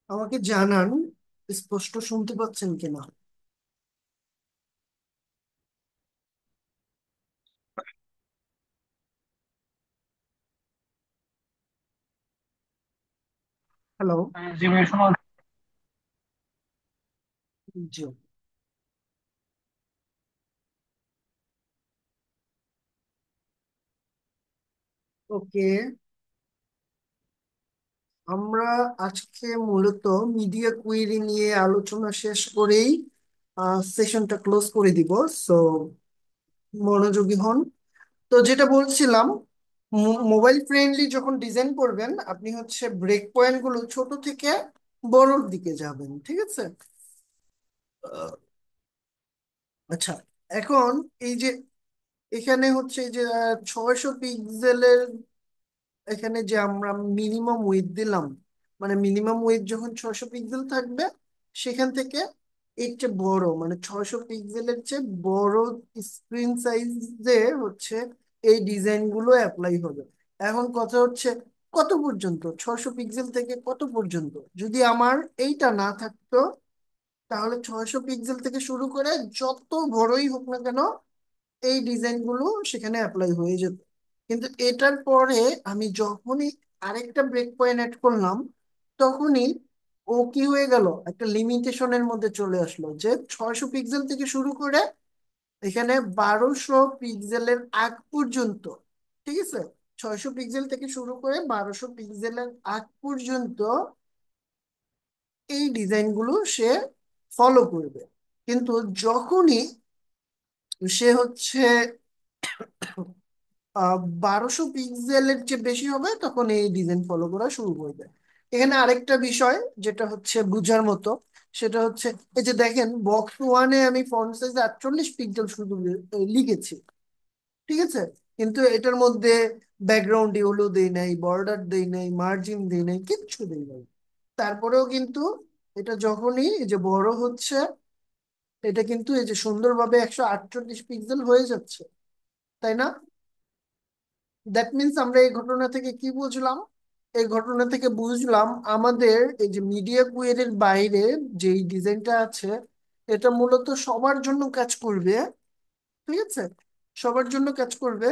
আমাকে জানান, স্পষ্ট শুনতে পাচ্ছেন কিনা? হ্যালো। জি ভাই শোনা জি। ওকে। আমরা আজকে মূলত মিডিয়া কুয়েরি নিয়ে আলোচনা শেষ করেই সেশনটা ক্লোজ করে দিব। সো মনোযোগী হন। তো যেটা বলছিলাম, মোবাইল ফ্রেন্ডলি যখন ডিজাইন করবেন আপনি হচ্ছে ব্রেক পয়েন্ট গুলো ছোট থেকে বড়র দিকে যাবেন, ঠিক আছে? আচ্ছা, এখন এই যে এখানে হচ্ছে এই যে 600 পিক্সেলের এখানে যে আমরা মিনিমাম উইথ দিলাম, মানে মিনিমাম উইথ যখন 600 পিক্সেল থাকবে, সেখান থেকে এর চেয়ে বড় মানে 600 পিক্সেলের চেয়ে বড় স্ক্রিন সাইজে হচ্ছে এই ডিজাইন গুলো অ্যাপ্লাই হবে। এখন কথা হচ্ছে কত পর্যন্ত, 600 পিক্সেল থেকে কত পর্যন্ত? যদি আমার এইটা না থাকতো, তাহলে 600 পিক্সেল থেকে শুরু করে যত বড়ই হোক না কেন এই ডিজাইন গুলো সেখানে অ্যাপ্লাই হয়ে যেত। কিন্তু এটার পরে আমি যখনই আরেকটা ব্রেক পয়েন্ট অ্যাড করলাম, তখনই ও কি হয়ে গেল, একটা লিমিটেশনের মধ্যে চলে আসলো যে 600 পিক্সেল থেকে শুরু করে এখানে 1200 পিক্সেলের আগ পর্যন্ত, ঠিক আছে? 600 পিক্সেল থেকে শুরু করে 1200 পিক্সেলের আগ পর্যন্ত এই ডিজাইনগুলো সে ফলো করবে। কিন্তু যখনই সে হচ্ছে 1200 পিক্সেলের চেয়ে বেশি হবে, তখন এই ডিজাইন ফলো করা শুরু করবে। এখানে আরেকটা বিষয় যেটা হচ্ছে বুঝার মতো, সেটা হচ্ছে এই যে দেখেন বক্স ওয়ানে আমি ফন্ট সাইজ 48 পিক্সেল শুধু লিখেছি, ঠিক আছে? কিন্তু এটার মধ্যে ব্যাকগ্রাউন্ড ইউলো দেই নাই, বর্ডার দেই নাই, মার্জিন দেই নাই, কিচ্ছু দেই নাই। তারপরেও কিন্তু এটা যখনই এই যে বড় হচ্ছে, এটা কিন্তু এই যে সুন্দরভাবে 148 পিক্সেল হয়ে যাচ্ছে, তাই না? দ্যাট মিন্স আমরা এই ঘটনা থেকে কি বুঝলাম? এই ঘটনা থেকে বুঝলাম আমাদের এই যে মিডিয়া কুয়েরের বাইরে যেই ডিজাইনটা আছে, এটা মূলত সবার জন্য কাজ করবে, ঠিক আছে? সবার জন্য কাজ করবে।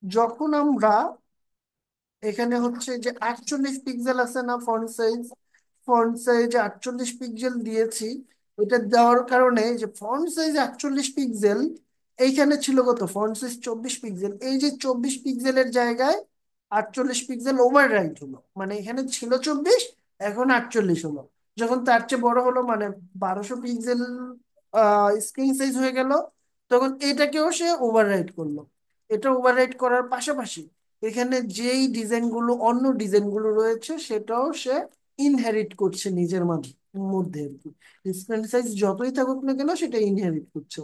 যখন আমরা এখানে হচ্ছে যে 48 পিক্সেল আছে না font size, font size 48 pixel দিয়েছি। এটা দেওয়ার কারণে যে ফন্ট সাইজ 48 পিক্সেল, এইখানে ছিল কত, ফন্ট সাইজ 24 পিক্সেল, এই যে 24 পিক্সেলের জায়গায় 48 পিক্সেল ওভার রাইট হলো, মানে এখানে ছিল 24, এখন 48 হলো। যখন তার চেয়ে বড় হলো মানে 1200 পিক্সেল স্ক্রিন সাইজ হয়ে গেল, তখন এটাকেও সে ওভার রাইট করলো। এটা ওভার রাইট করার পাশাপাশি এখানে যেই ডিজাইনগুলো অন্য ডিজাইনগুলো রয়েছে সেটাও সে ইনহেরিট করছে নিজের মাঝে, মধ্যে আর কি। স্ক্রিন সাইজ যতই থাকুক না কেন সেটা ইনহেরিট করছে।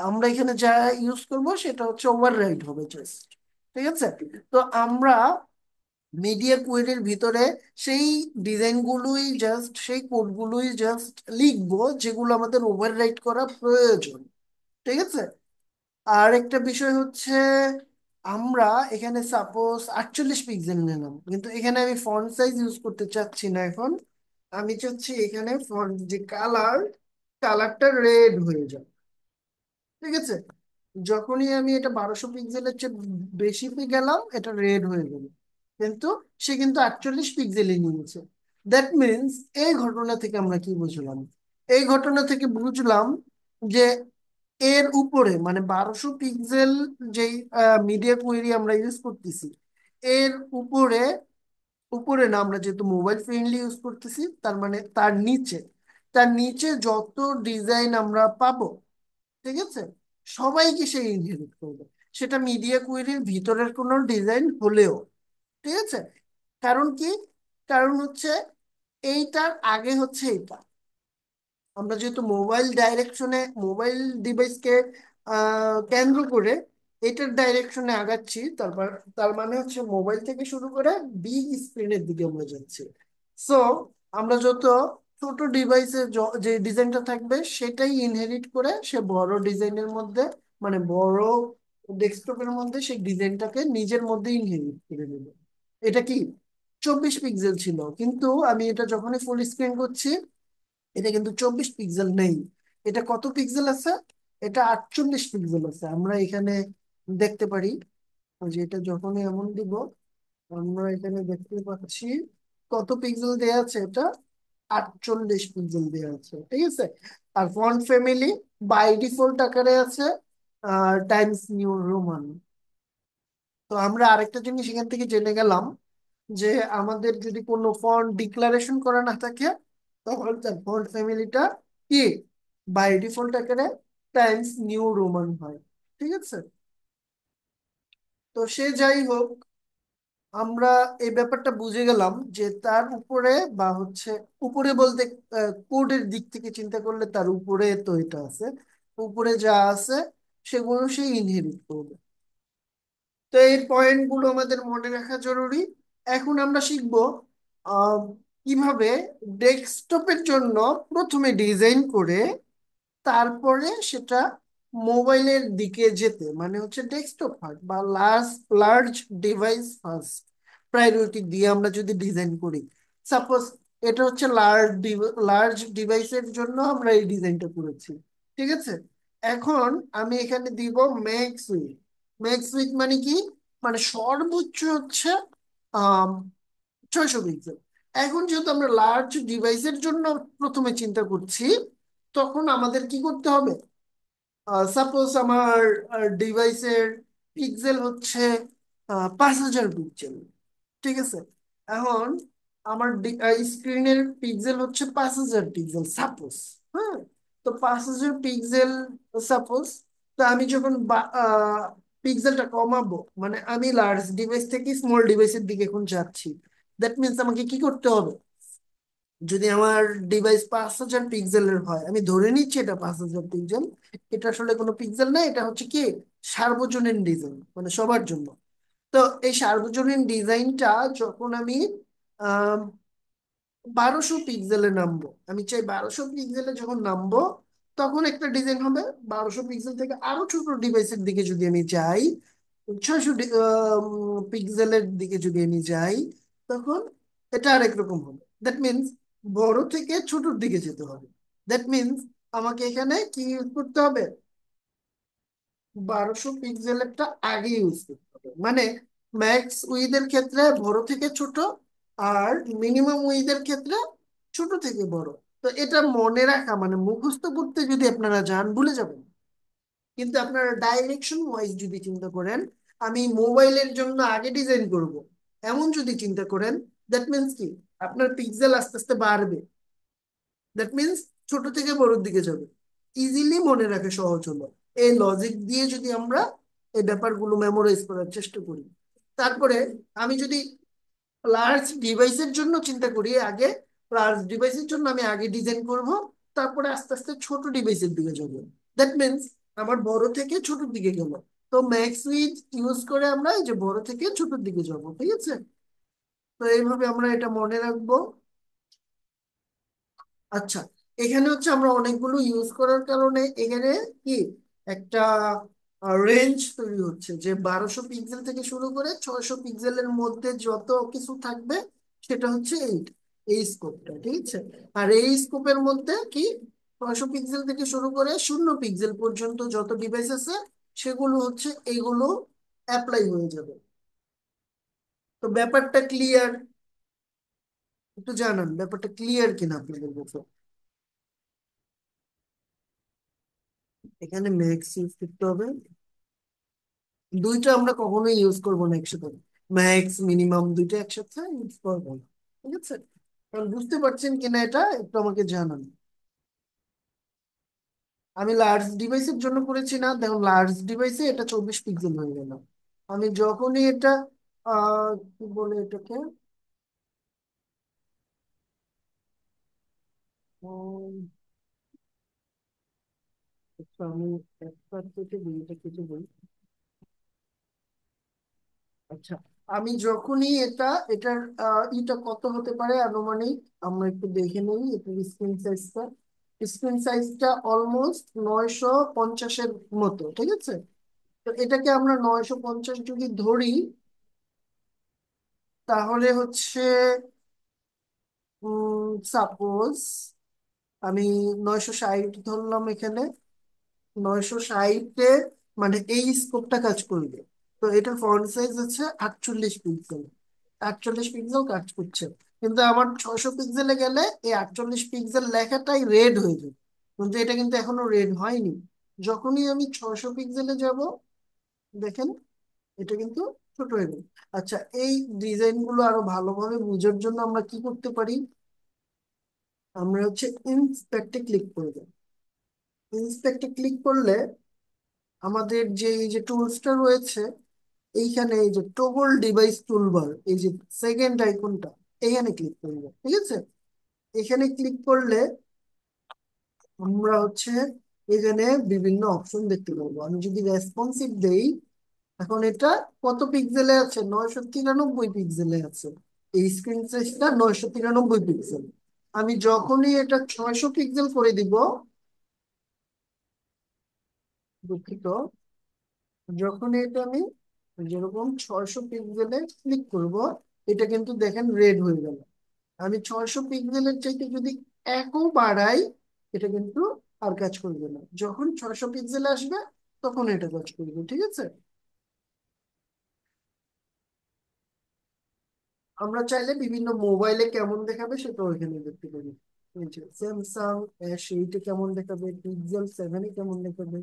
আমরা এখানে যা ইউজ করব সেটা হচ্ছে ওভাররাইড হবে জাস্ট, ঠিক আছে? তো আমরা মিডিয়া কুয়েরির ভিতরে সেই ডিজাইনগুলোই জাস্ট, সেই কোডগুলোই জাস্ট লিখবো যেগুলো আমাদের ওভাররাইট করা প্রয়োজন, ঠিক আছে? আর একটা বিষয় হচ্ছে, আমরা এখানে সাপোজ 48 পিক্সেল নিলাম, কিন্তু এখানে আমি ফন্ট সাইজ ইউজ করতে চাচ্ছি না এখন। আমি চাচ্ছি এখানে ফন্ট যে কালার, কালারটা রেড হয়ে যাবে, ঠিক আছে? যখনই আমি এটা 1200 পিক্সেলের চেয়ে বেশি পেয়ে গেলাম, এটা রেড হয়ে গেল। কিন্তু সে কিন্তু 48 পিক্সেলই নিয়েছে। দ্যাট মিনস এই ঘটনা থেকে আমরা কি বুঝলাম? এই ঘটনা থেকে বুঝলাম যে এর উপরে মানে 1200 পিক্সেল যেই মিডিয়া কোয়েরি আমরা ইউজ করতেছি, এর উপরে, উপরে না, আমরা যেহেতু মোবাইল ফ্রেন্ডলি ইউজ করতেছি তার মানে তার নিচে, তার নিচে যত ডিজাইন আমরা পাবো, ঠিক আছে, সবাইকে সে ইনহেরিট করবে। সেটা মিডিয়া কুয়েরির ভিতরের কোনো ডিজাইন হলেও, ঠিক আছে? কারণ কি? কারণ হচ্ছে এইটার আগে হচ্ছে এটা, আমরা যেহেতু মোবাইল ডাইরেকশনে, মোবাইল ডিভাইসকে কেন্দ্র করে এটার ডাইরেকশনে আগাচ্ছি, তারপর তার মানে হচ্ছে মোবাইল থেকে শুরু করে বিগ স্ক্রিনের দিকে আমরা যাচ্ছি। সো আমরা যত ছোট ডিভাইসে যে ডিজাইনটা থাকবে সেটাই ইনহেরিট করে সে বড় ডিজাইনের মধ্যে, মানে বড় ডেস্কটপের মধ্যে সেই ডিজাইনটাকে নিজের মধ্যে ইনহেরিট করে নেবে। এটা কি 24 পিক্সেল ছিল, কিন্তু আমি এটা যখনই ফুল স্ক্রিন করছি, এটা কিন্তু 24 পিক্সেল নেই। এটা কত পিক্সেল আছে? এটা 48 পিক্সেল আছে। আমরা এখানে দেখতে পারি যে এটা যখনই এমন দিব, আমরা এখানে দেখতে পাচ্ছি কত পিক্সেল দেয়া আছে। এটা 48 পিক্সেল দেয়া আছে, ঠিক আছে। আর ফন্ট ফ্যামিলি বাই ডিফল্ট আকারে আছে টাইমস নিউ রোমান। তো আমরা আরেকটা জিনিস এখান থেকে জেনে গেলাম যে আমাদের যদি কোনো ফন্ট ডিক্লারেশন করা না থাকে, তখন তার ফন্ট ফ্যামিলিটা কি বাই ডিফল্ট আকারে টাইমস নিউ রোমান হয়, ঠিক আছে। তো সে যাই হোক, আমরা এই ব্যাপারটা বুঝে গেলাম যে তার উপরে বা হচ্ছে, উপরে বলতে কোডের দিক থেকে চিন্তা করলে তার উপরে তো এটা আছে, উপরে যা আছে সেগুলো সে ইনহেরিট করবে। তো এই পয়েন্টগুলো আমাদের মনে রাখা জরুরি। এখন আমরা শিখবো আহ, কিভাবে ডেস্কটপের জন্য প্রথমে ডিজাইন করে তারপরে সেটা মোবাইলের দিকে যেতে, মানে হচ্ছে ডেস্কটপ ফার্স্ট বা large large device first priority দিয়ে আমরা যদি ডিজাইন করি। সাপোজ এটা হচ্ছে লার্জ ডিভাইসের জন্য আমরা এই ডিজাইনটা করেছি, ঠিক আছে। এখন আমি এখানে দিব ম্যাক্স উইথ। ম্যাক্স উইথ মানে কি? মানে সর্বোচ্চ হচ্ছে 600 পিক্সেল। এখন যেহেতু আমরা লার্জ ডিভাইসের জন্য প্রথমে চিন্তা করছি, তখন আমাদের কি করতে হবে? সাপোজ আমার ডিভাইসের পিক্সেল হচ্ছে 5000 পিক্সেল, ঠিক আছে। এখন আমার স্ক্রিনের পিক্সেল হচ্ছে 5000 পিক্সেল সাপোজ। হ্যাঁ, তো 5000 পিক্সেল সাপোজ। তো আমি যখন পিক্সেলটা কমাবো, মানে আমি লার্জ ডিভাইস থেকে স্মল ডিভাইসের দিকে এখন যাচ্ছি, দ্যাট মিনস আমাকে কি করতে হবে? যদি আমার ডিভাইস 5000 পিক্সেলের হয়, আমি ধরে নিচ্ছি এটা 5000 পিক্সেল, এটা আসলে কোনো পিক্সেল না, এটা হচ্ছে কি সার্বজনীন ডিজাইন, মানে সবার জন্য। তো এই সার্বজনীন ডিজাইনটা যখন আমি 1200 পিক্সেলে নামবো, আমি চাই 1200 পিক্সেলে যখন নামবো, তখন একটা ডিজাইন হবে। 1200 পিক্সেল থেকে আরো ছোট ডিভাইসের দিকে যদি আমি যাই, 600 পিক্সেলের দিকে যদি আমি যাই, তখন এটা আরেক রকম হবে। দ্যাট মিনস বড় থেকে ছোটর দিকে যেতে হবে। দ্যাট মিনস আমাকে এখানে কি ইউজ করতে হবে? 1200 পিক্সেলেরটা আগে ইউজ করতে হবে। মানে ম্যাক্স উইথের ক্ষেত্রে বড় থেকে ছোট, আর মিনিমাম উইথের ক্ষেত্রে ছোট থেকে বড়। তো এটা মনে রাখা মানে মুখস্থ করতে যদি আপনারা যান ভুলে যাবেন, কিন্তু আপনারা ডাইরেকশন ওয়াইজ যদি চিন্তা করেন, আমি মোবাইলের জন্য আগে ডিজাইন করব, এমন যদি চিন্তা করেন, দ্যাট মিন্স কি আপনার পিক্সেল আস্তে আস্তে বাড়বে। দ্যাট মিনস ছোট থেকে বড়র দিকে যাবে। ইজিলি মনে রাখা সহজ হলো। এই লজিক দিয়ে যদি আমরা এই ব্যাপারগুলো মেমোরাইজ করার চেষ্টা করি, তারপরে আমি যদি লার্জ ডিভাইসের জন্য চিন্তা করি, আগে লার্জ ডিভাইসের জন্য আমি আগে ডিজাইন করব, তারপরে আস্তে আস্তে ছোট ডিভাইসের দিকে যাব। দ্যাট মিনস আমার বড় থেকে ছোটর দিকে গেল। তো ম্যাক্স উইথ ইউজ করে আমরা এই যে বড় থেকে ছোটর দিকে যাব, ঠিক আছে। তো এইভাবে আমরা এটা মনে রাখবো। আচ্ছা, এখানে হচ্ছে আমরা অনেকগুলো ইউজ করার কারণে এখানে কি একটা রেঞ্জ তৈরি হচ্ছে যে 1200 পিক্সেল থেকে শুরু করে 600 পিক্সেলের মধ্যে যত কিছু থাকবে সেটা হচ্ছে এই স্কোপটা, ঠিক আছে। আর এই স্কোপের মধ্যে কি 600 পিক্সেল থেকে শুরু করে 0 পিক্সেল পর্যন্ত যত ডিভাইস আছে সেগুলো হচ্ছে এইগুলো অ্যাপ্লাই হয়ে যাবে। তো ব্যাপারটা ক্লিয়ার? একটু জানান ব্যাপারটা ক্লিয়ার কিনা আপনাদের কাছে। এখানে ম্যাক্স ইউজ করতে হবে। দুইটা আমরা কখনোই ইউজ করবো না একসাথে। ম্যাক্স মিনিমাম দুইটা একসাথে ইউজ করবো না, ঠিক আছে। কারণ বুঝতে পারছেন কিনা এটা একটু আমাকে জানান। আমি লার্জ ডিভাইসের জন্য করেছি না, দেখুন লার্জ ডিভাইসে এটা 24 পিক্সেল হয়ে গেল। আমি যখনই এটা কি বলে এটাকে, উম, আচ্ছা, আমি একটা থেকে দুইটা কিছু বলি। আচ্ছা, আমি যখনই এটার এটা কত হতে পারে আনুমানিক, আমরা একটু দেখে নিই এটার স্ক্রিন সাইজটা। স্ক্রিন সাইজটা অলমোস্ট 950-এর মতো, ঠিক আছে। তো এটাকে আমরা 950 যদি ধরি, তাহলে হচ্ছে সাপোজ আমি 960 ধরলাম এখানে। 960-এ মানে এই স্কোপটা কাজ করবে। তো এটার ফন্ট সাইজ হচ্ছে 48 পিক্সেল। 48 পিক্সেল কাজ করছে। কিন্তু আমার 600 পিক্সেলে গেলে এই 48 পিক্সেল লেখাটাই রেড হয়ে যাবে। কিন্তু এটা কিন্তু এখনো রেড হয়নি। যখনই আমি 600 পিক্সেলে যাব, দেখেন এটা কিন্তু ছোট হয়ে গেল। আচ্ছা, এই ডিজাইন গুলো আরো ভালোভাবে বোঝার জন্য আমরা কি করতে পারি? আমরা হচ্ছে ইন্সপেক্টে ক্লিক করব। ইন্সপেক্টে ক্লিক করলে আমাদের যে এই যে টুলসটা রয়েছে, এইখানে এই যে টগল ডিভাইস টুলবার, এই যে সেকেন্ড আইকনটা, এখানে ক্লিক করব, ঠিক আছে? এখানে ক্লিক করলে আমরা হচ্ছে এখানে বিভিন্ন অপশন দেখতে পাবো। আমি যদি রেসপন্সিভ দেই, এখন এটা কত পিক্সেলে আছে? 993 পিক্সেলে আছে। এই স্ক্রিন সাইজটা 993 পিক্সেল। আমি যখনই এটা 600 পিক্সেল করে দিব, দুঃখিত, যখনই এটা আমি যেরকম 600 পিক্সেলে ক্লিক করব, এটা কিন্তু দেখেন রেড হয়ে গেল। আমি 600 পিক্সেলের চাইতে যদি একও বাড়াই, এটা কিন্তু আর কাজ করবে না। যখন 600 পিক্সেলে আসবে, তখন এটা কাজ করবে, ঠিক আছে? আমরা চাইলে বিভিন্ন মোবাইলে কেমন দেখাবে সেটাও এখানে দেখতে পারি। এই যে স্যামসাং S8-এ কেমন দেখাবে, পিক্সেল 7-এ কেমন দেখাবে,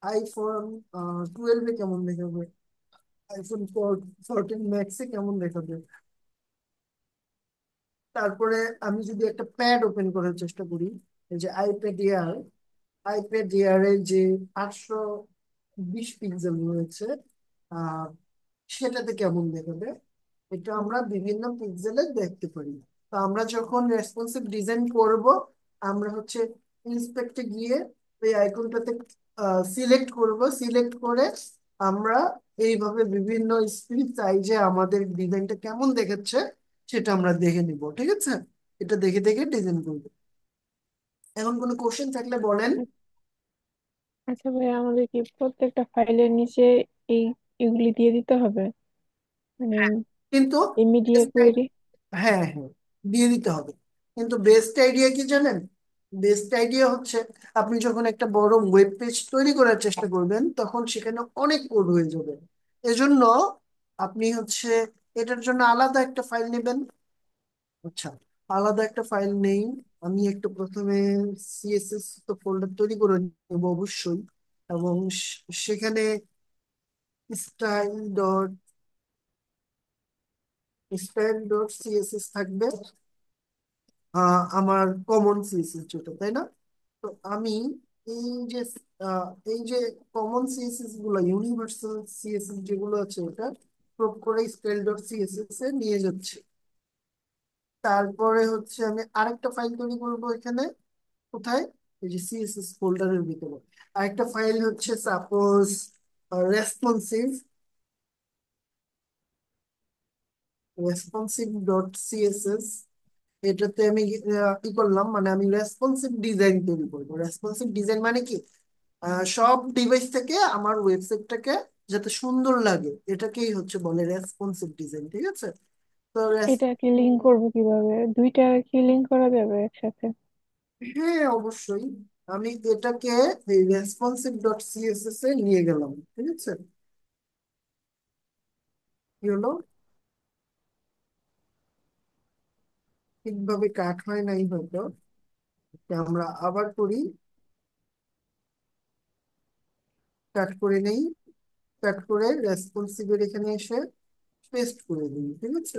আইফোন 12-এ কেমন দেখাবে, iPhone 14 Max-এ কেমন দেখাবে। তারপরে আমি যদি একটা প্যাড ওপেন করার চেষ্টা করি, এই যে আইপ্যাড এয়ার, আইপ্যাড এয়ারে যে 820 পিক্সেল রয়েছে, আহ সেটাতে কেমন দেখাবে, এটা আমরা বিভিন্ন পিক্সেলে দেখতে পারি। তো আমরা যখন রেসপন্সিভ ডিজাইন করব, আমরা হচ্ছে ইন্সপেক্টে গিয়ে এই আইকনটাতে সিলেক্ট করব। সিলেক্ট করে আমরা এইভাবে বিভিন্ন স্ক্রিন সাইজে আমাদের ডিজাইনটা কেমন দেখাচ্ছে সেটা আমরা দেখে নিব, ঠিক আছে? এটা দেখে দেখে ডিজাইন করবো। এখন কোনো কোশ্চেন থাকলে বলেন। আচ্ছা ভাই, আমাদের কি প্রত্যেকটা ফাইলের নিচে এই এগুলি দিয়ে দিতে হবে, মানে কিন্তু এই মিডিয়া কোয়েরি? হ্যাঁ, হ্যাঁ, দিয়ে দিতে হবে। কিন্তু বেস্ট আইডিয়া কি জানেন? বেস্ট আইডিয়া হচ্ছে আপনি যখন একটা বড় ওয়েব পেজ তৈরি করার চেষ্টা করবেন, তখন সেখানে অনেক কোড হয়ে যাবে। এজন্য আপনি হচ্ছে এটার জন্য আলাদা একটা ফাইল নেবেন। আচ্ছা, আলাদা একটা ফাইল নেই। আমি একটু প্রথমে সিএসএস তো ফোল্ডার তৈরি করে নেব অবশ্যই। এবং সেখানে style dot style dot CSS থাকবে। আমার কমন সিএসএস যেটা, তাই না? তো আমি এই যে এই যে কমন সিএসএস গুলো, ইউনিভার্সাল সিএসএস যেগুলো আছে, ওটা ক্রপ করে স্টাইল ডট সিএসএস এ নিয়ে যাচ্ছে। তারপরে হচ্ছে আমি আরেকটা ফাইল তৈরি করবো এখানে। কোথায়? এই যে সিএসএস ফোল্ডারের ভিতরে আরেকটা ফাইল হচ্ছে suppose responsive responsive dot CSS. এটাতে আমি কি করলাম, মানে আমি রেসপন্সিভ ডিজাইন তৈরি করবো। রেসপন্সিভ ডিজাইন মানে কি? সব ডিভাইস থেকে আমার ওয়েবসাইটটাকে যাতে সুন্দর লাগে, এটাকেই হচ্ছে বলে রেসপন্সিভ ডিজাইন, ঠিক আছে? তো এটা কি লিঙ্ক করবো কিভাবে? দুইটা কি লিঙ্ক করা যাবে একসাথে? হ্যাঁ, অবশ্যই। আমি এটাকে এই রেসপন্সিভ ডট সিএসএস এ নিয়ে গেলাম, ঠিক আছে? কি হলো? ঠিকভাবে কাট হয় নাই হয়তো। আমরা আবার করি, কাট করে নেই। কাট করে রেসপন্সিভের এখানে এসে পেস্ট করে দিই, ঠিক আছে?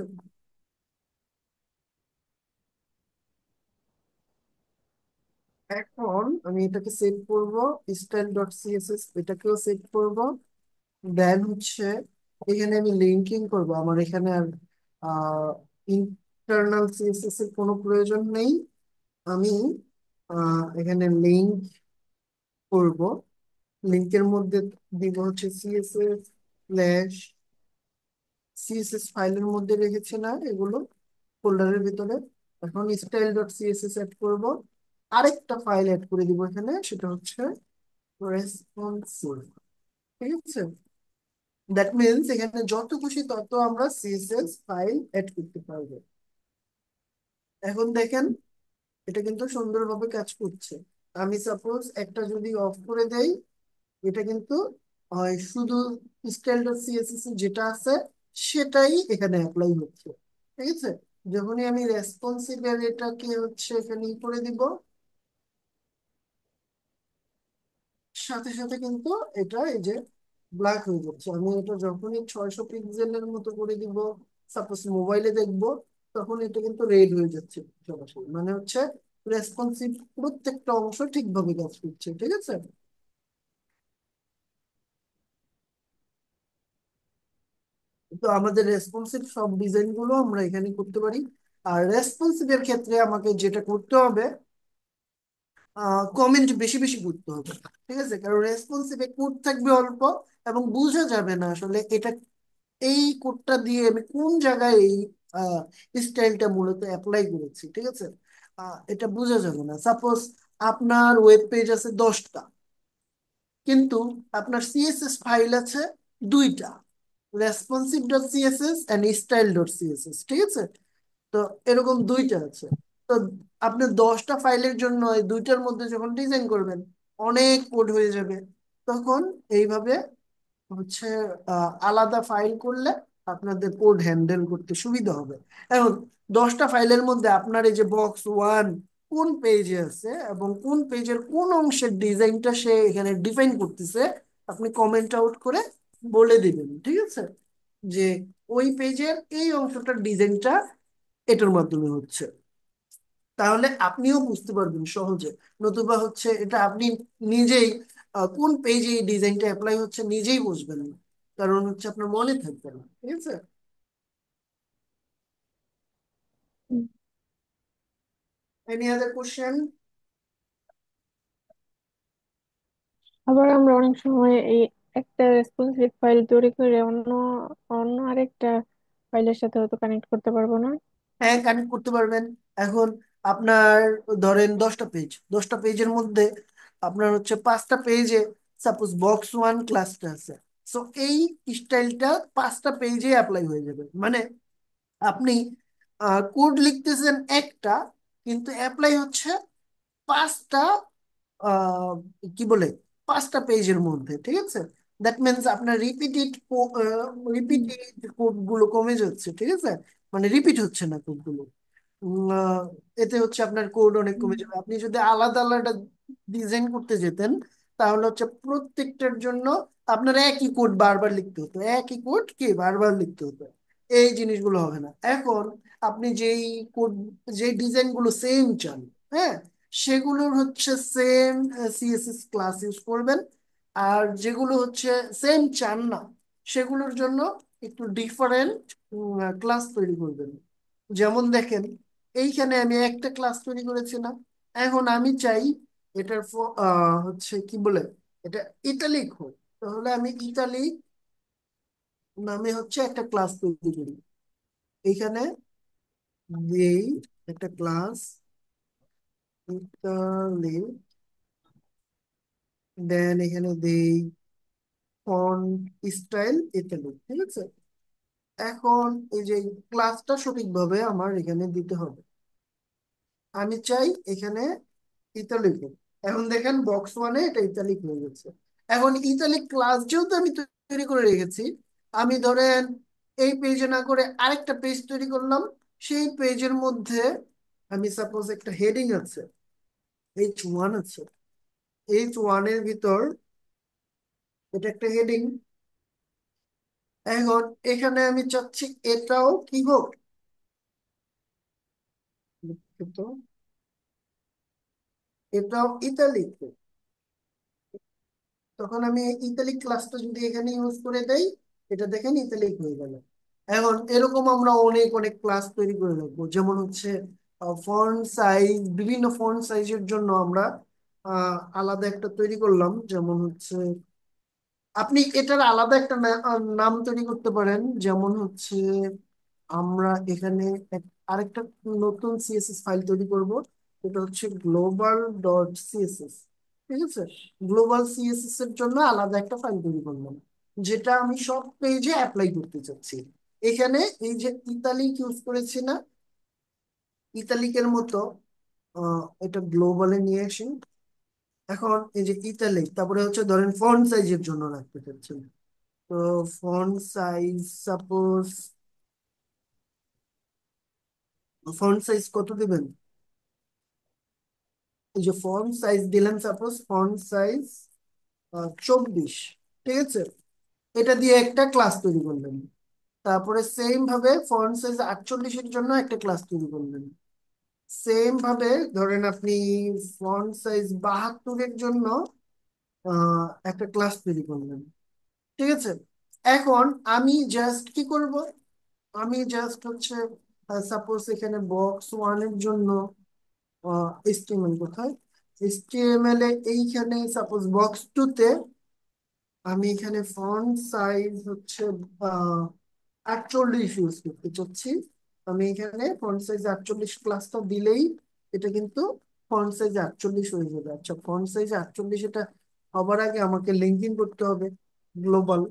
এখন আমি এটাকে সেভ করব। স্টাইল ডট সিএসএস এটাকেও সেভ করব। দেন হচ্ছে এখানে আমি লিঙ্কিং করব। আমার এখানে আর ইন্টারনাল সিএসএস এর কোনো প্রয়োজন নেই। আমি এখানে লিঙ্ক করব। লিঙ্কের মধ্যে দিব হচ্ছে সিএসএস স্ল্যাশ সিএসএস ফাইলের মধ্যে রেখেছে না এগুলো, ফোল্ডারের ভিতরে। এখন স্টাইল ডট সিএসএস অ্যাড করব। আরেকটা ফাইল অ্যাড করে দিব এখানে, সেটা হচ্ছে রেসপন্সিভ, ঠিক আছে? দ্যাট মিনস এখানে যত খুশি তত আমরা সিএসএস ফাইল এড করতে পারবো। এখন দেখেন এটা কিন্তু সুন্দরভাবে কাজ করছে। আমি সাপোজ একটা যদি অফ করে দেই, এটা কিন্তু শুধু স্টাইল ডট সিএসএস যেটা আছে সেটাই এখানে অ্যাপ্লাই হচ্ছে। ঠিক আছে, যখনই আমি রেসপন্সিভ এটাকে হচ্ছে এখানে করে দিব, সাথে সাথে কিন্তু এটা এই যে ব্ল্যাক হয়ে যাচ্ছে। আমি এটা যখনই 600 পিক্সেলের মতো করে দিব, সাপোজ মোবাইলে দেখবো, তখন এটা কিন্তু রেড হয়ে যাচ্ছে সরাসরি, মানে হচ্ছে রেসপন্সিভ প্রত্যেকটা অংশ ঠিকভাবে কাজ করছে। ঠিক আছে, তো আমাদের রেসপন্সিভ সব ডিজাইন গুলো আমরা এখানে করতে পারি। আর রেসপন্সিভ এর ক্ষেত্রে আমাকে যেটা করতে হবে, কমেন্ট বেশি বেশি করতে হবে। ঠিক আছে, কারণ রেসপন্সিভে কোড থাকবে অল্প এবং বোঝা যাবে না আসলে এটা, এই কোডটা দিয়ে আমি কোন জায়গায় এই স্টাইলটা মূলত অ্যাপ্লাই করেছি। ঠিক আছে, এটা বোঝা যাবে না। সাপোজ আপনার ওয়েব পেজ আছে 10টা, কিন্তু আপনার সিএসএস ফাইল আছে 2টা, responsive dot CSS and style dot CSS. ঠিক আছে, তো এরকম 2টা আছে। তো আপনি 10টা ফাইলের জন্য এই 2টার মধ্যে যখন ডিজাইন করবেন, অনেক কোড হয়ে যাবে। তখন এইভাবে হচ্ছে আলাদা ফাইল করলে আপনাদের কোড হ্যান্ডেল করতে সুবিধা হবে। এখন 10টা ফাইলের মধ্যে আপনার এই যে বক্স 1 কোন পেজে আছে এবং কোন পেজের কোন অংশের ডিজাইনটা সে এখানে ডিফাইন করতেছে, আপনি কমেন্ট আউট করে বলে দিবেন। ঠিক আছে, যে ওই পেজের এই অংশটার ডিজাইনটা এটার মাধ্যমে হচ্ছে, তাহলে আপনিও বুঝতে পারবেন সহজে। নতুবা হচ্ছে এটা আপনি নিজেই কোন পেজে এই ডিজাইনটা অ্যাপ্লাই হচ্ছে নিজেই বুঝবেন না, কারণ হচ্ছে আপনার মনে থাকবে না। ঠিক আছে, হুম। Any other question? আবার আমরা অনেক সময় এই একটা রেসপন্সিভ ফাইল তৈরি করে অন্য অন্য আরেকটা ফাইলের সাথে হয়তো কানেক্ট করতে পারবো না। হ্যাঁ, কানেক্ট করতে পারবেন। এখন আপনার ধরেন 10টা পেজের মধ্যে আপনার হচ্ছে 5টা পেজে সাপোজ বক্স 1 ক্লাসটা আছে। সো এই স্টাইলটা 5টা পেজে অ্যাপ্লাই হয়ে যাবে, মানে আপনি কোড লিখতেছেন একটা, কিন্তু অ্যাপ্লাই হচ্ছে 5টা, আহ, কি বলে, 5টা পেজের মধ্যে। ঠিক আছে, দ্যাট মিনস আপনার হুম। রিপিটেড কোড গুলো কমে যাচ্ছে। ঠিক আছে, মানে রিপিট হচ্ছে না কোড গুলো। এতে হচ্ছে আপনার কোড অনেক হুম। কমে যাবে। আপনি যদি আলাদা আলাদা ডিজাইন করতে যেতেন, তাহলে হচ্ছে প্রত্যেকটার জন্য আপনার একই কোড বারবার লিখতে হতো, একই কোড কি বারবার লিখতে হতো। এই জিনিসগুলো হবে না এখন। আপনি যেই কোড, যে ডিজাইন গুলো সেম চান, হ্যাঁ, সেগুলোর হচ্ছে সেম সিএসএস ক্লাস ইউজ করবেন। আর যেগুলো হচ্ছে সেম চান না, সেগুলোর জন্য একটু ডিফারেন্ট ক্লাস তৈরি করবেন। যেমন দেখেন, এইখানে আমি একটা ক্লাস তৈরি করেছি না, এখন আমি চাই এটার হচ্ছে কি বলে, এটা ইটালিক হোক। তাহলে আমি ইটালিক নামে হচ্ছে একটা ক্লাস তৈরি করি। এইখানে দিয়েই একটা ক্লাস ইটালিক, দেন এখানে দেই ফন্ট স্টাইল ইটালিক। ঠিক আছে, এখন এই যে ক্লাসটা সঠিকভাবে আমার এখানে দিতে হবে। আমি চাই এখানে ইতালিক হোক। এখন দেখেন বক্স 1 এটা ইতালিক হয়ে গেছে। এখন ইতালিক ক্লাস যেহেতু আমি তৈরি করে রেখেছি, আমি ধরেন এই পেজে না করে আরেকটা পেজ তৈরি করলাম। সেই পেজের মধ্যে আমি সাপোজ একটা হেডিং আছে, H1 আছে, H1 এর ভিতর এটা একটা হেডিং। এখন এখানে আমি চাচ্ছি এটাও কি হোক, দুঃখিত, এটাও ইতালিক হোক। তখন আমি এই ইতালিক ক্লাসটা যদি এখানে ইউজ করে দেই, এটা দেখেন ইতালিক হয়ে গেল। এখন এরকম আমরা অনেক অনেক ক্লাস তৈরি করে রাখবো। যেমন হচ্ছে ফন্ট সাইজ, বিভিন্ন ফন্ট সাইজের জন্য আমরা আলাদা একটা তৈরি করলাম। যেমন হচ্ছে আপনি এটার আলাদা একটা নাম তৈরি করতে পারেন। যেমন হচ্ছে আমরা এখানে আরেকটা নতুন সিএসএস ফাইল তৈরি করব, এটা হচ্ছে গ্লোবাল ডট সিএসএস। ঠিক আছে, গ্লোবাল সিএসএস এর জন্য আলাদা একটা ফাইল তৈরি করলাম। যেটা আমি সব পেজে অ্যাপ্লাই করতে চাচ্ছি। এখানে এই যে ইতালিক ইউজ করেছি না, ইতালিকের মতো এটা গ্লোবালে নিয়ে আসি। এখন এই যে ইতালিক, তারপরে হচ্ছে ধরেন ফন্ট সাইজের জন্য রাখতে চাচ্ছেন, তো font size suppose, font size কত দিবেন? এই যে ফন্ট সাইজ দিলেন, সাপোজ ফন্ট সাইজ 24, ঠিক আছে? এটা দিয়ে একটা ক্লাস তৈরি করলেন। তারপরে সেম ভাবে ফন্ট সাইজ 48-এর জন্য একটা ক্লাস তৈরি করলেন। সেম ভাবে ধরেন আপনি ফন্ট সাইজ 72-এর জন্য একটা ক্লাস তৈরি করলেন, ঠিক আছে? এখন আমি জাস্ট কি করব, আমি জাস্ট হচ্ছে সাপোজ এখানে বক্স ওয়ানের জন্য এসটিএমএল কোথায়, এসটিএমএল এ এইখানে সাপোজ বক্স টুতে আমি এখানে ফন্ট সাইজ হচ্ছে 48 ইউজ করতে চাচ্ছি। আমি এখানে ফন্ট সাইজ 48 ক্লাসটা দিলেই এটা কিন্তু ফন্ট সাইজ 48 হয়ে যাবে। আচ্ছা, ফন্ট সাইজ 48 এটা হবার আগে আমাকে লিঙ্কিং করতে হবে গ্লোবাল।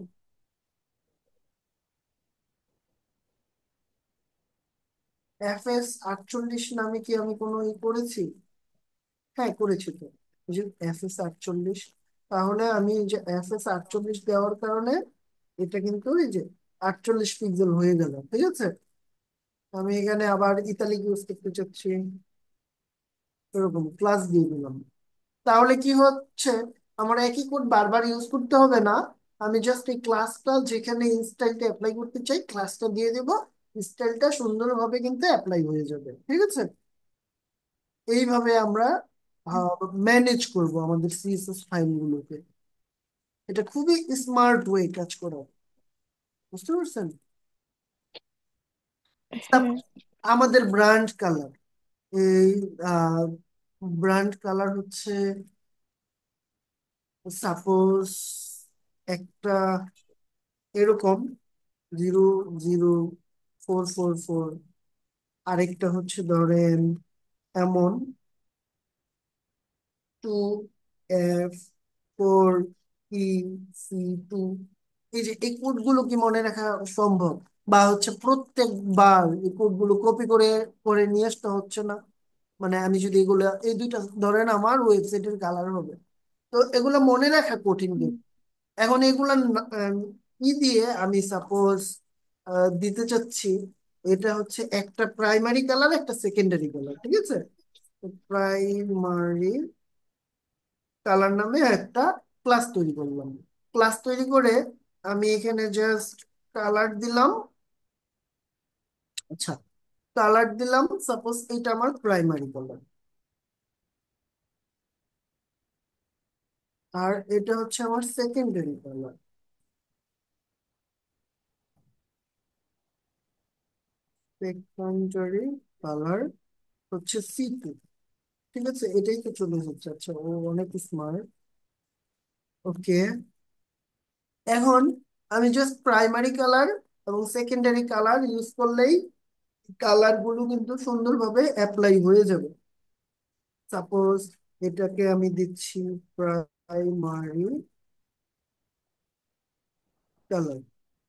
FS 48 নামে কি আমি কোনো করেছি? হ্যাঁ, করেছি তো, এই যে FS 48। তাহলে আমি এই যে FS 48 দেওয়ার কারণে এটা কিন্তু এই যে 48 পিক্সেল হয়ে গেল, ঠিক আছে? আমি এখানে আবার ইতালিক ইউজ করতে চাচ্ছি, এরকম ক্লাস দিয়ে দিলাম। তাহলে কি হচ্ছে, আমার একই কোড বারবার ইউজ করতে হবে না। আমি জাস্ট এই ক্লাসটা যেখানে ইনস্টাইলটা অ্যাপ্লাই করতে চাই ক্লাসটা দিয়ে দেব, স্টাইলটা সুন্দরভাবে কিন্তু অ্যাপ্লাই হয়ে যাবে, ঠিক আছে? এইভাবে আমরা ম্যানেজ করব আমাদের সিএসএস ফাইলগুলোকে। এটা খুবই স্মার্ট ওয়ে কাজ করার, বুঝতে পারছেন? হ্যাঁ। আমাদের ব্র্যান্ড কালার, এই ব্র্যান্ড কালার হচ্ছে সাপোজ একটা এরকম 00444, আরেকটা হচ্ছে ধরেন এমন 2F4E C2। এই যে এই কোডগুলো কি মনে রাখা সম্ভব? বা হচ্ছে প্রত্যেকবার এই কোডগুলো কপি করে করে নিয়ে আসতে হচ্ছে না? মানে আমি যদি এগুলা এই দুইটা ধরেন আমার ওয়েবসাইটের কালার হবে, তো এগুলো মনে রাখা কঠিন কিন্তু। এখন এগুলা ই দিয়ে আমি সাপোজ দিতে চাচ্ছি, এটা হচ্ছে একটা প্রাইমারি কালার একটা সেকেন্ডারি কালার, ঠিক আছে? প্রাইমারি কালার নামে একটা ক্লাস তৈরি করলাম। ক্লাস তৈরি করে আমি এখানে জাস্ট কালার দিলাম। আচ্ছা, কালার দিলাম, সাপোজ এটা আমার প্রাইমারি কালার, আর এটা হচ্ছে আমার সেকেন্ডারি কালার। সেকেন্ডারি কালার হচ্ছে C2, ঠিক আছে? এটাই তো চলে যাচ্ছে। আচ্ছা, ও অনেক স্মার্ট। ওকে, এখন আমি জাস্ট প্রাইমারি কালার এবং সেকেন্ডারি কালার ইউজ করলেই কালার গুলো কিন্তু সুন্দরভাবে অ্যাপ্লাই হয়ে যাবে। সাপোজ এটাকে আমি দিচ্ছি প্রাইমারি কালার।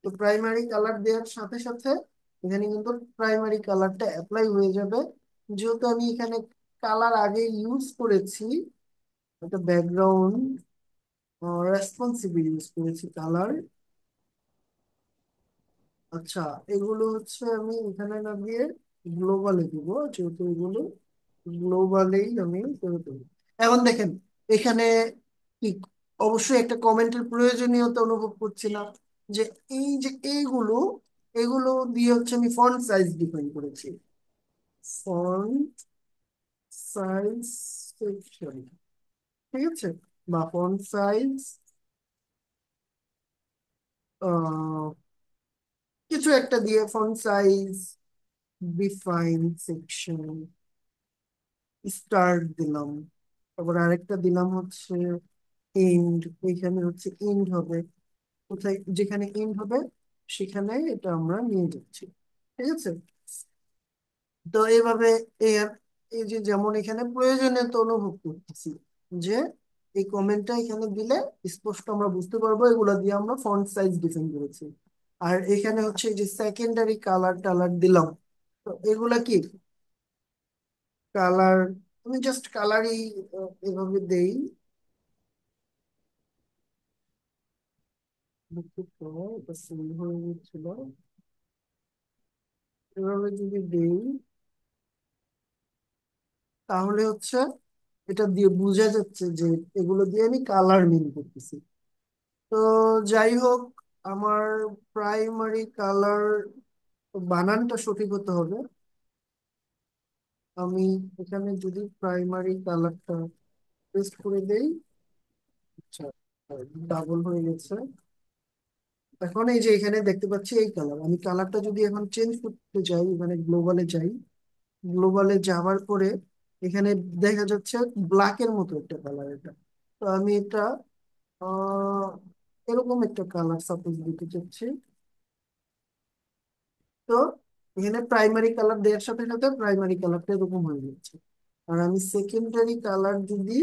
তো প্রাইমারি কালার দেওয়ার সাথে সাথে এখানে কিন্তু প্রাইমারি কালারটা অ্যাপ্লাই হয়ে যাবে। যেহেতু আমি এখানে কালার আগে ইউজ করেছি, একটা ব্যাকগ্রাউন্ড রেসপন্সিবল ইউজ করেছি কালার। আচ্ছা, এগুলো হচ্ছে আমি এখানে না দিয়ে গ্লোবালে দিব, যেহেতু এগুলো গ্লোবালেই আমি করে দেবো। এখন দেখেন এখানে কি, অবশ্যই একটা কমেন্টের প্রয়োজনীয়তা অনুভব করছি না, যে এই যে এইগুলো, এগুলো দিয়ে হচ্ছে আমি ফন্ট সাইজ ডিফাইন করেছি। ফন্ট সাইজ সেকশন, ঠিক আছে? বা ফন্ট সাইজ কিছু একটা দিয়ে font size define section start দিলাম। তারপর আরেকটা দিলাম হচ্ছে এন্ড, এখানে হচ্ছে এন্ড হবে, কোথায় যেখানে এন্ড হবে সেখানে এটা আমরা নিয়ে যাচ্ছি, ঠিক আছে? তো এইভাবে এই এই যে যেমন এখানে প্রয়োজনীয়তা অনুভব করতেছি, যে এই কমেন্টটা এখানে দিলে স্পষ্ট আমরা বুঝতে পারবো এগুলা দিয়ে আমরা ফন্ট সাইজ ডিফাইন করেছি। আর এখানে হচ্ছে এই যে সেকেন্ডারি কালার টালার দিলাম, তো এগুলা কি কালার, আমি জাস্ট কালারই এভাবে দেই। দুঃখিত, এটা ভুল হয়ে গেছিল। এভাবে যদি দেই তাহলে হচ্ছে এটা দিয়ে বোঝা যাচ্ছে যে এগুলো দিয়ে আমি কালার মিন করতেছি। তো যাই হোক, আমার প্রাইমারি কালার বানানটা সঠিক হতে হবে। আমি এখানে যদি প্রাইমারি কালারটা পেস্ট করে দেই, আচ্ছা ডাবল হয়ে গেছে। এখন এই যে এখানে দেখতে পাচ্ছি এই কালার, আমি কালারটা যদি এখন চেঞ্জ করতে চাই, মানে গ্লোবালে যাই, গ্লোবালে যাওয়ার পরে এখানে দেখা যাচ্ছে ব্ল্যাকের মতো একটা কালার এটা। তো আমি এটা আহ এরকম একটা কালার সাপোজ দিতে চাচ্ছি। তো এখানে প্রাইমারি কালার দেওয়ার সাথে সাথে প্রাইমারি কালারটা এরকম হয়ে যাচ্ছে। আর আমি সেকেন্ডারি কালার যদি,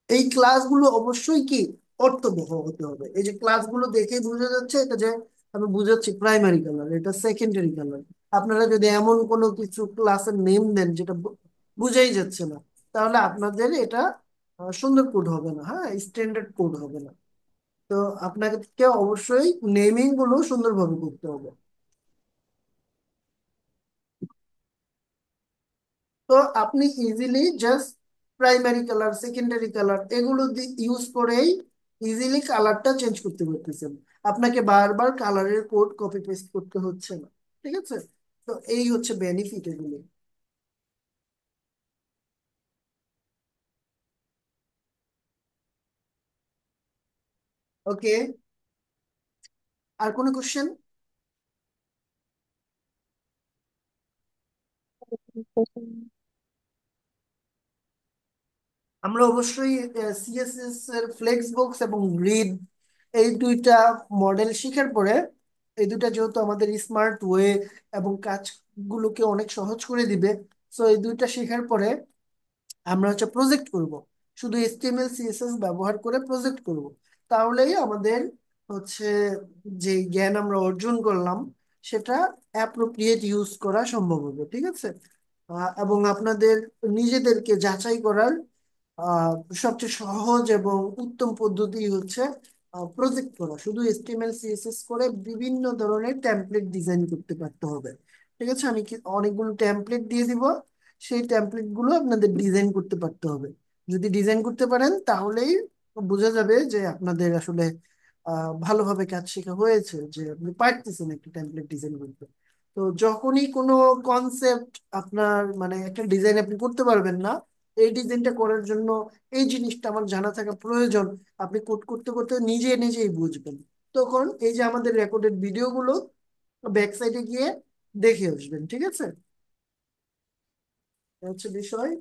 এই ক্লাসগুলো অবশ্যই কি অর্থবহ হতে হবে। এই যে ক্লাসগুলো দেখে বোঝা যাচ্ছে এটা যে আমি বুঝাচ্ছি প্রাইমারি কালার, এটা সেকেন্ডারি কালার। আপনারা যদি এমন কোনো কিছু ক্লাসের নেম দেন যেটা বুঝাই যাচ্ছে না, তাহলে আপনাদের এটা সুন্দর কোড হবে না, হ্যাঁ স্ট্যান্ডার্ড কোড হবে না। তো আপনাকে অবশ্যই নেমিং গুলো সুন্দরভাবে করতে হবে। তো আপনি easily just primary colour secondary colour এগুলো ইউজ করেই ইজিলি কালারটা চেঞ্জ করতে পারতেছেন। আপনাকে বারবার কালারের কোড কপি পেস্ট করতে হচ্ছে না। ঠিক আছে, তো এই হচ্ছে বেনিফিট এগুলো। ওকে, আর কোনো কোশ্চেন? আমরা অবশ্যই সিএসএস এর ফ্লেক্স বক্স এবং গ্রিড এই দুইটা মডেল শেখার পরে, এই দুইটা যেহেতু আমাদের স্মার্ট ওয়ে এবং কাজগুলোকে অনেক সহজ করে দিবে, সো এই দুইটা শেখার পরে আমরা হচ্ছে প্রজেক্ট করব। শুধু এইচটিএমএল সিএসএস ব্যবহার করে প্রজেক্ট করব। তাহলেই আমাদের হচ্ছে যে জ্ঞান আমরা অর্জন করলাম সেটা অ্যাপ্রোপ্রিয়েট ইউজ করা সম্ভব হবে। ঠিক আছে, এবং আপনাদের নিজেদেরকে যাচাই করার আহ, সবচেয়ে সহজ এবং উত্তম পদ্ধতি হচ্ছে প্রজেক্ট করা। শুধু এইচটিএমএল সিএসএস করে বিভিন্ন ধরনের টেমপ্লেট ডিজাইন করতে পারতে হবে। ঠিক আছে, আমি অনেকগুলো টেমপ্লেট দিয়ে দিব, সেই টেমপ্লেট গুলো আপনাদের ডিজাইন করতে পারতে হবে। যদি ডিজাইন করতে পারেন তাহলেই বোঝা যাবে যে আপনাদের আসলে ভালোভাবে কাজ শেখা হয়েছে, যে আপনি পারতেছেন একটা টেমপ্লেট ডিজাইন করতে। তো যখনই কোনো কনসেপ্ট আপনার মানে একটা ডিজাইন আপনি করতে পারবেন না, এই ডিজাইনটা করার জন্য এই জিনিসটা আমার জানা থাকা প্রয়োজন, আপনি কোড করতে করতে নিজে নিজেই বুঝবেন। তখন এই যে আমাদের রেকর্ডেড ভিডিওগুলো ব্যাক সাইডে গিয়ে দেখে আসবেন। ঠিক আছে, এই হচ্ছে বিষয়।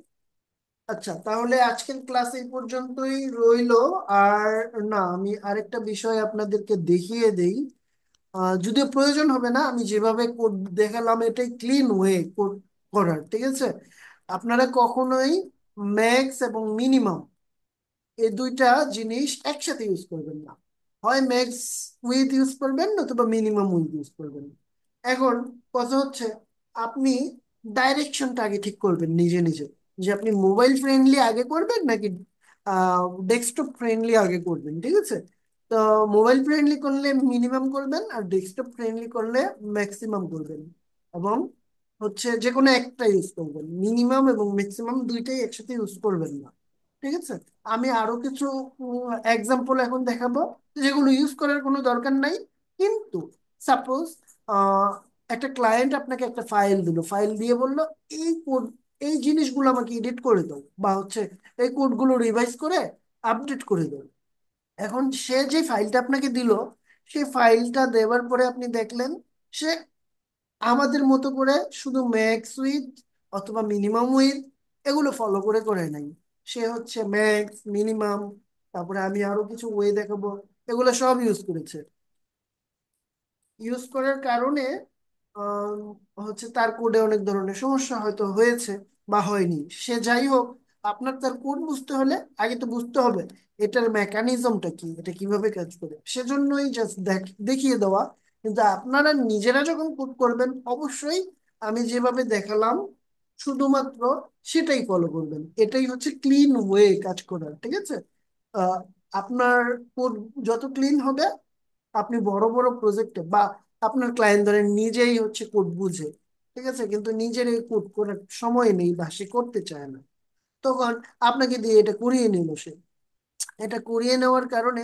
আচ্ছা, তাহলে আজকের ক্লাস এই পর্যন্তই রইলো। আর না, আমি আরেকটা বিষয় আপনাদেরকে দেখিয়ে দেই। যদিও প্রয়োজন হবে না, আমি যেভাবে কোড দেখালাম এটাই ক্লিন ওয়ে কোড করার। ঠিক আছে, আপনারা কখনোই ম্যাক্স এবং মিনিমাম এই দুইটা জিনিস একসাথে ইউজ করবেন না। হয় ম্যাক্স উইথ ইউজ করবেন, নতুবা মিনিমাম উইথ ইউজ করবেন। এখন কথা হচ্ছে আপনি ডাইরেকশনটা আগে ঠিক করবেন নিজে নিজে, যে আপনি মোবাইল ফ্রেন্ডলি আগে করবেন নাকি ডেস্কটপ ফ্রেন্ডলি আগে করবেন। ঠিক আছে, তো মোবাইল ফ্রেন্ডলি করলে মিনিমাম করবেন, আর ডেস্কটপ ফ্রেন্ডলি করলে ম্যাক্সিমাম করবেন। এবং হচ্ছে যে কোনো একটা ইউজ করবেন, মিনিমাম এবং ম্যাক্সিমাম দুইটাই একসাথে ইউজ করবেন না। ঠিক আছে, আমি আরো কিছু এক্সাম্পল এখন দেখাবো যেগুলো ইউজ করার কোনো দরকার নাই। কিন্তু সাপোজ একটা ক্লায়েন্ট আপনাকে একটা ফাইল দিল, ফাইল দিয়ে বললো এই কোড, এই জিনিসগুলো আমাকে এডিট করে দাও, বা হচ্ছে এই কোডগুলো রিভাইজ করে আপডেট করে দাও। এখন সে যে ফাইলটা আপনাকে দিল, সেই ফাইলটা দেওয়ার পরে আপনি দেখলেন সে আমাদের মতো করে শুধু ম্যাক্স উইথ অথবা মিনিমাম উইথ এগুলো ফলো করে করে নাই। সে হচ্ছে ম্যাক্স মিনিমাম, তারপরে আমি আরো কিছু ওয়ে দেখাবো, এগুলো সব ইউজ করেছে। ইউজ করার কারণে আম, হচ্ছে তার কোডে অনেক ধরনের সমস্যা হয়তো হয়েছে বা হয়নি, সে যাই হোক আপনার তার কোড বুঝতে হলে আগে তো বুঝতে হবে এটার মেকানিজমটা কি, এটা কিভাবে কাজ করে, সেজন্যই জাস্ট দেখিয়ে দেওয়া। কিন্তু আপনারা নিজেরা যখন কোড করবেন অবশ্যই আমি যেভাবে দেখালাম শুধুমাত্র সেটাই ফলো করবেন। এটাই হচ্ছে ক্লিন ওয়ে কাজ করার, ঠিক আছে? আহ, আপনার কোড যত ক্লিন হবে, আপনি বড় বড় প্রজেক্টে বা আপনার ক্লায়েন্ট ধরেন নিজেই হচ্ছে কোড বুঝে, ঠিক আছে, কিন্তু নিজের এই কোড করার সময় নেই বা সে করতে চায় না, তখন আপনাকে দিয়ে এটা করিয়ে নিল সে। এটা করিয়ে নেওয়ার কারণে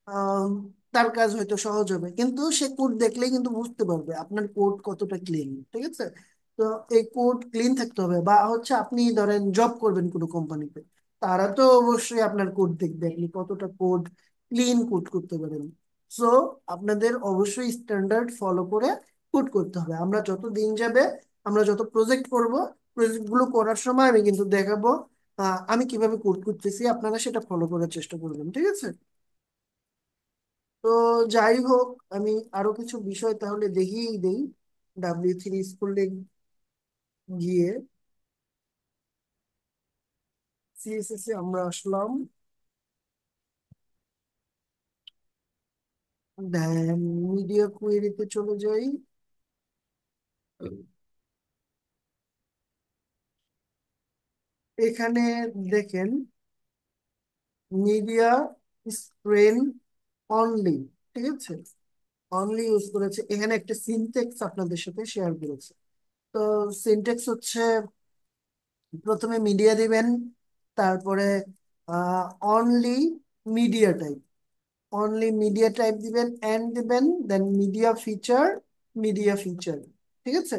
আম, তার কাজ হয়তো সহজ হবে, কিন্তু সে কোড দেখলেই কিন্তু বুঝতে পারবে আপনার কোড কতটা ক্লিন, ঠিক আছে? তো এই কোড ক্লিন থাকতে হবে। বা হচ্ছে আপনি ধরেন জব করবেন কোনো কোম্পানিতে, তারা তো অবশ্যই আপনার কোড দেখবে আপনি কতটা কোড ক্লিন কোড করতে পারেন। সো আপনাদের অবশ্যই স্ট্যান্ডার্ড ফলো করে কোড করতে হবে। আমরা যত দিন যাবে, আমরা যত প্রজেক্ট করব, প্রজেক্ট গুলো করার সময় আমি কিন্তু দেখাবো আমি কিভাবে কোড করতেছি, আপনারা সেটা ফলো করার চেষ্টা করবেন, ঠিক আছে? তো যাই হোক, আমি আরো কিছু বিষয় তাহলে দেখিয়েই দেই। W3 স্কুলে গিয়ে সিএসএস এ আমরা আসলাম, দেন মিডিয়া কোয়েরিতে চলে যাই। এখানে দেখেন মিডিয়া স্ক্রিন অনলি, ঠিক আছে, অনলি ইউজ করেছে। এখানে একটা সিনটেক্স আপনাদের সাথে শেয়ার করেছে। তো সিনটেক্স হচ্ছে প্রথমে মিডিয়া দিবেন, তারপরে only media type, only media type দিবেন, এন্ড দিবেন, দেন মিডিয়া ফিচার, ঠিক আছে?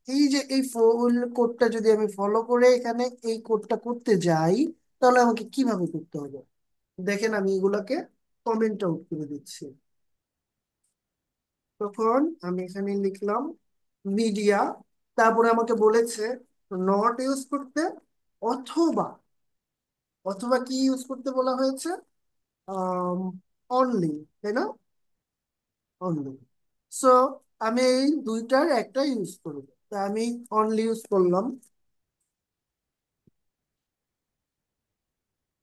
এই যে এই ফুল কোডটা যদি আমি ফলো করে এখানে এই কোডটা করতে যাই, তাহলে আমাকে কিভাবে করতে হবে দেখেন, আমি এগুলাকে কমেন্ট আউট করে দিচ্ছি। তখন আমি এখানে লিখলাম মিডিয়া, তারপরে আমাকে বলেছে নট ইউজ করতে, অথবা, অথবা কি ইউজ করতে বলা হয়েছে, অনলি, তাই না? অনলি। সো আমি এই দুইটার একটা ইউজ করব, তা আমি অনলি ইউজ করলাম।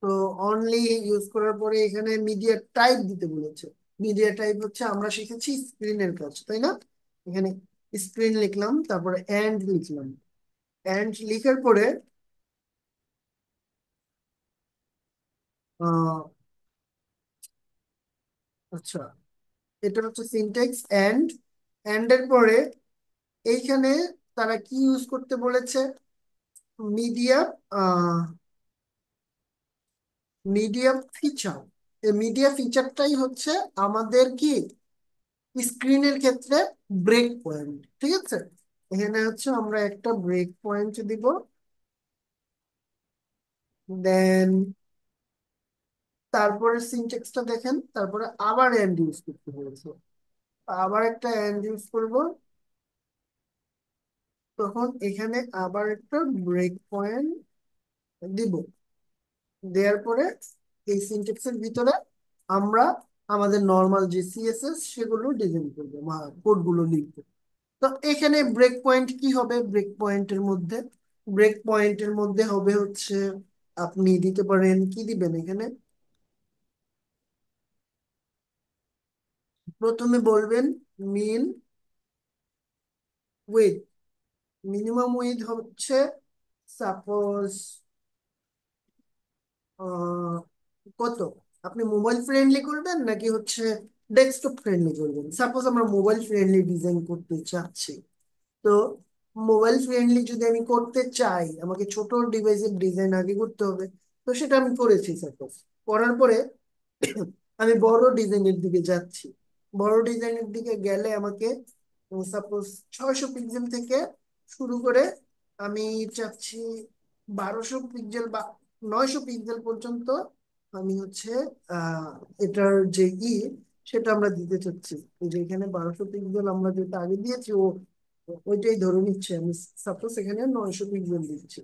তো অনলি ইউজ করার পরে এখানে মিডিয়া টাইপ দিতে বলেছে। মিডিয়া টাইপ হচ্ছে আমরা শিখেছি স্ক্রিনের কাজ, তাই না? এখানে স্ক্রিন লিখলাম, তারপরে এন্ড লিখলাম। এন্ড লিখার পরে আহ আচ্ছা, এটা হচ্ছে সিনট্যাক্স এন্ড। এন্ড এর পরে এইখানে তারা কি ইউজ করতে বলেছে, মিডিয়া মিডিয়া ফিচার। এই মিডিয়া ফিচারটাই হচ্ছে আমাদের কি স্ক্রিনের ক্ষেত্রে ব্রেক পয়েন্ট, ঠিক আছে? এখানে হচ্ছে আমরা একটা ব্রেক পয়েন্ট দিব, দেন তারপরে সিনট্যাক্সটা দেখেন, তারপরে আবার এন্ড ইউজ করতে হয়েছে, আবার একটা এন্ড ইউজ করব, তখন এখানে আবার একটা ব্রেক পয়েন্ট দিব। দেওয়ার পরে এই সিনট্যাক্সের ভিতরে আমরা আমাদের নর্মাল যে সিএসএস সেগুলো ডিজাইন করবো বা কোডগুলো লিখবো। তো এখানে ব্রেক পয়েন্ট কি হবে, ব্রেক পয়েন্টের মধ্যে হবে হচ্ছে আপনি দিতে পারেন, কি দিবেন এখানে, প্রথমে বলবেন মিন উইথ, মিনিমাম উইথ হচ্ছে সাপোজ কত, আপনি মোবাইল ফ্রেন্ডলি করবেন নাকি হচ্ছে ডেস্কটপ ফ্রেন্ডলি করবেন? সাপোজ আমরা মোবাইল ফ্রেন্ডলি ডিজাইন করতে চাচ্ছি। তো মোবাইল ফ্রেন্ডলি যদি আমি করতে চাই, আমাকে ছোট ডিভাইসের ডিজাইন আগে করতে হবে। তো সেটা আমি করেছি সাপোজ, করার পরে আমি বড় ডিজাইনের দিকে যাচ্ছি। বড় ডিজাইনের দিকে গেলে আমাকে সাপোজ 600 পিক্সেল থেকে শুরু করে আমি চাচ্ছি 1200 পিক্সেল বা 900 পিক্সেল পর্যন্ত আমি হচ্ছে এটার যে সেটা আমরা দিতে চাচ্ছি। এই যে এখানে 1200 পিক্সেল আমরা যেটা আগে দিয়েছি ওইটাই ধরে নিচ্ছে, আমি সাপোজ এখানে 900 পিক্সেল দিচ্ছি,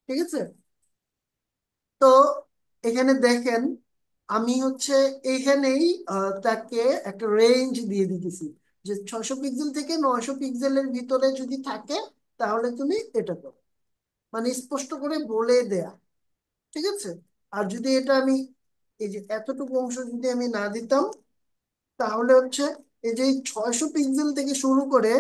ঠিক আছে? তো এখানে দেখেন আমি হচ্ছে এইখানেই তাকে একটা রেঞ্জ দিয়ে দিতেছি, যে 600 পিক্সেল থেকে 900 পিক্সেলের ভিতরে যদি থাকে তাহলে তুমি এটা করো, মানে স্পষ্ট করে বলে দেয়া। ঠিক আছে। আর যদি এটা আমি এই যে এতটুকু অংশ যদি আমি না দিতাম, তাহলে হচ্ছে এই যে 600 পিক্সেল থেকে শুরু করে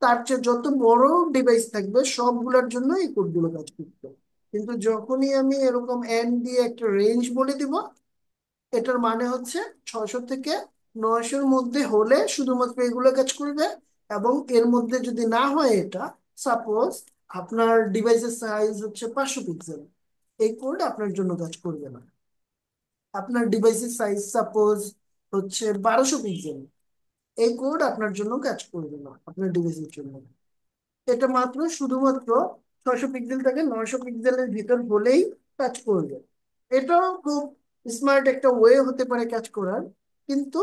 তার চেয়ে যত বড় ডিভাইস থাকবে সবগুলোর জন্য এই কোডগুলো কাজ করতো। কিন্তু যখনই আমি এরকম এন দিয়ে একটা রেঞ্জ বলে দিব, এটার মানে হচ্ছে 600 থেকে 900-র মধ্যে হলে শুধুমাত্র এগুলো কাজ করবে। এবং এর মধ্যে যদি না হয়, এটা সাপোজ আপনার ডিভাইসের সাইজ হচ্ছে 500 পিক্সেল, এই কোড আপনার জন্য কাজ করবে না। আপনার ডিভাইসের সাইজ সাপোজ হচ্ছে 1200 পিক্সেল, এই কোড আপনার জন্য কাজ করবে না আপনার ডিভাইসের জন্য। এটা মাত্র শুধুমাত্র 600 পিক্সেল থেকে 900 পিক্সেলের ভিতর হলেই কাজ করবে। এটাও খুব স্মার্ট একটা ওয়ে হতে পারে কাজ করার, কিন্তু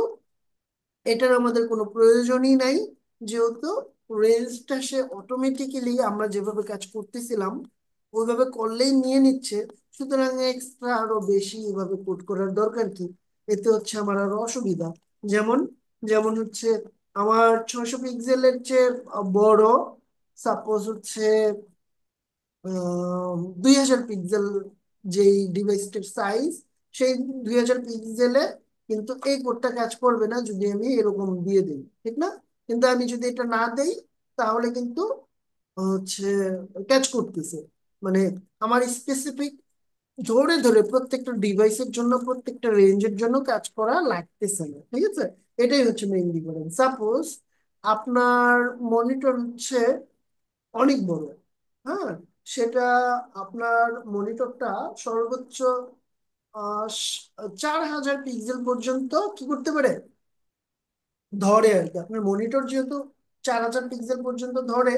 এটার আমাদের কোনো প্রয়োজনই নাই, যেহেতু রেঞ্জটা সে অটোমেটিক্যালি আমরা যেভাবে কাজ করতেছিলাম ওইভাবে করলেই নিয়ে নিচ্ছে। সুতরাং এক্সট্রা আরো বেশি এভাবে কোড করার দরকার কি? এতে হচ্ছে আমার আরো অসুবিধা। যেমন যেমন হচ্ছে আমার 600 পিক্সেলের চেয়ে বড় সাপোজ হচ্ছে 2000 পিক্সেল যেই ডিভাইসটার সাইজ, সেই 2000 পিক্সেলে কিন্তু এই কোডটা কাজ করবে না যদি আমি এরকম দিয়ে দিই, ঠিক না? কিন্তু আমি যদি এটা না দেই, তাহলে কিন্তু হচ্ছে কাজ করতেছে। মানে আমার স্পেসিফিক ধরে ধরে প্রত্যেকটা ডিভাইসের জন্য প্রত্যেকটা রেঞ্জের জন্য কাজ করা লাগতেছে না, ঠিক আছে। এটাই হচ্ছে মেইন ডিফারেন্স। সাপোজ আপনার মনিটর হচ্ছে অনেক বড়, হ্যাঁ, সেটা আপনার মনিটরটা সর্বোচ্চ 4000 পিক্সেল পর্যন্ত কি করতে পারে, ধরে আর কি। আপনার মনিটর যেহেতু 4000 পিক্সেল পর্যন্ত ধরে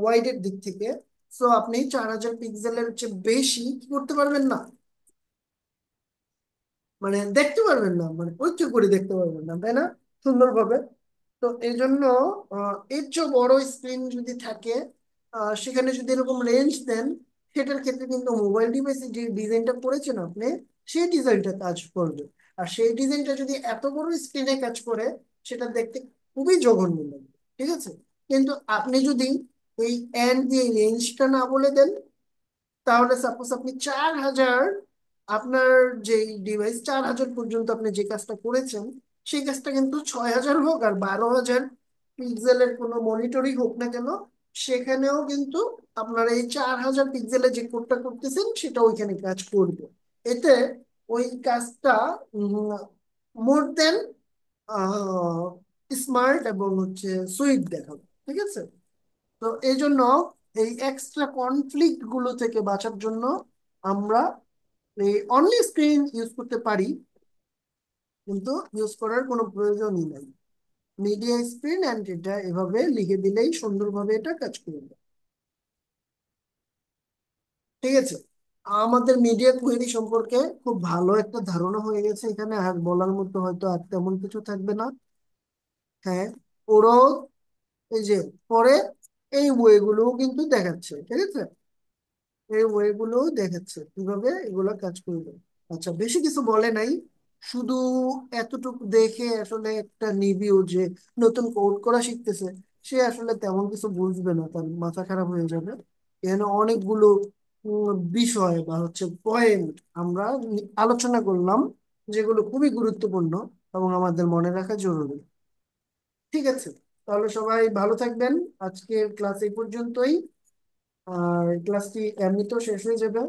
ওয়াইডের দিক থেকে, সো আপনি 4000 পিক্সেলের চেয়ে বেশি কি করতে পারবেন না, মানে দেখতে পারবেন না, মানে পরীক্ষা করে দেখতে পারবেন না, তাই না, সুন্দরভাবে। তো এই জন্য এর চেয়ে বড় স্ক্রিন যদি থাকে, সেখানে যদি এরকম রেঞ্জ দেন, সেটার ক্ষেত্রে কিন্তু মোবাইল ডিভাইসে যে ডিজাইনটা করেছেন আপনি, সেই ডিজাইনটা কাজ করবে। আর সেই ডিজাইনটা যদি এত বড় স্ক্রিনে কাজ করে, সেটা দেখতে খুবই জঘন্য লাগবে, ঠিক আছে। কিন্তু আপনি যদি এই এন্ড দিয়ে রেঞ্জটা না বলে দেন, তাহলে সাপোজ আপনি 4000, আপনার যে ডিভাইস 4000 পর্যন্ত আপনি যে কাজটা করেছেন, সেই কাজটা কিন্তু 6000 হোক আর 12000 পিক্সেলের কোনো মনিটরই হোক না কেন, সেখানেও কিন্তু আপনার এই 4000 পিক্সেলের যে কোডটা করতেছেন সেটা ওইখানে কাজ করবে। এতে ওই কাজটা মোর দেন স্মার্ট এবং হচ্ছে সুইট দেখাবে, ঠিক আছে। তো এই জন্য এই এক্সট্রা কনফ্লিক্ট গুলো থেকে বাঁচার জন্য আমরা এই অনলি স্ক্রিন ইউজ করতে পারি, কিন্তু ইউজ করার কোনো প্রয়োজনই নাই। মিডিয়া স্ক্রিন অ্যান্ড এটা এভাবে লিখে দিলেই সুন্দরভাবে এটা কাজ করবে, ঠিক আছে। আমাদের মিডিয়া কোয়েরি সম্পর্কে খুব ভালো একটা ধারণা হয়ে গেছে এখানে, আর বলার মতো হয়তো আর তেমন কিছু থাকবে না। হ্যাঁ, ওরাও এই যে পরে এই বইগুলোও কিন্তু দেখাচ্ছে, ঠিক আছে, এই ওয়েগুলো দেখাচ্ছে কিভাবে এগুলো কাজ করবে। আচ্ছা, বেশি কিছু বলে নাই, শুধু এতটুকু দেখে আসলে একটা নিবিও যে নতুন কোড করা শিখতেছে, সে আসলে তেমন কিছু বুঝবে না, তার মাথা খারাপ হয়ে যাবে। এখানে অনেকগুলো বিষয় বা হচ্ছে পয়েন্ট আমরা আলোচনা করলাম, যেগুলো খুবই গুরুত্বপূর্ণ এবং আমাদের মনে রাখা জরুরি। ঠিক আছে, তাহলে সবাই ভালো থাকবেন। আজকের ক্লাস এই পর্যন্তই। আর ক্লাসটি এমনিতেও শেষ হয়ে যাবে,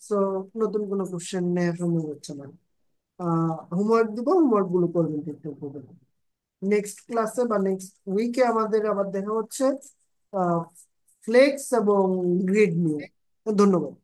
সো নতুন কোনো কোশ্চেন নেওয়ার সময় হচ্ছে না। হোমওয়ার্ক দিব, হোমওয়ার্ক গুলো করবেন ঠিকঠাক ভাবে। নেক্সট ক্লাসে বা নেক্সট উইকে আমাদের আবার দেখা হচ্ছে ফ্লেক্স এবং গ্রিড নিয়ে। ধন্যবাদ।